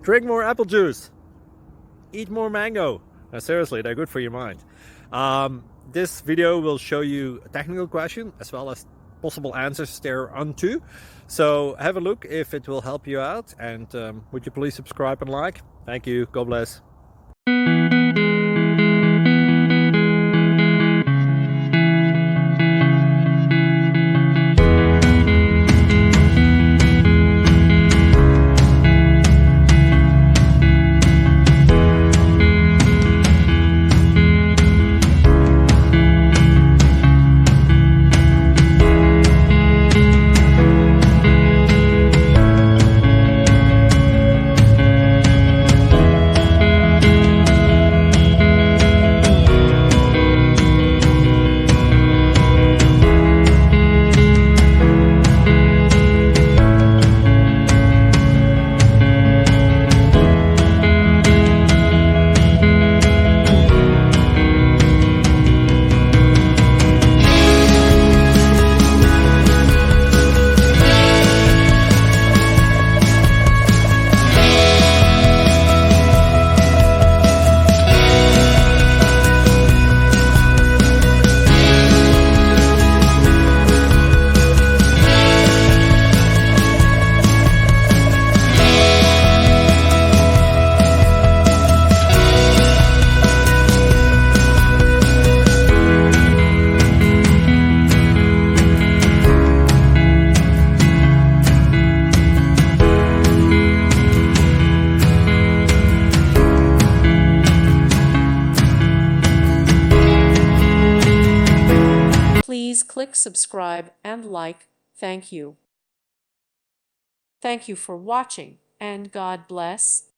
Drink more apple juice. Eat more mango. Seriously, they're good for your mind. This video will show you a technical question as well as possible answers thereunto. So have a look if it will help you out, and would you please subscribe and like? Thank you. God bless. Please click subscribe and like. Thank you. Thank you for watching, and God bless.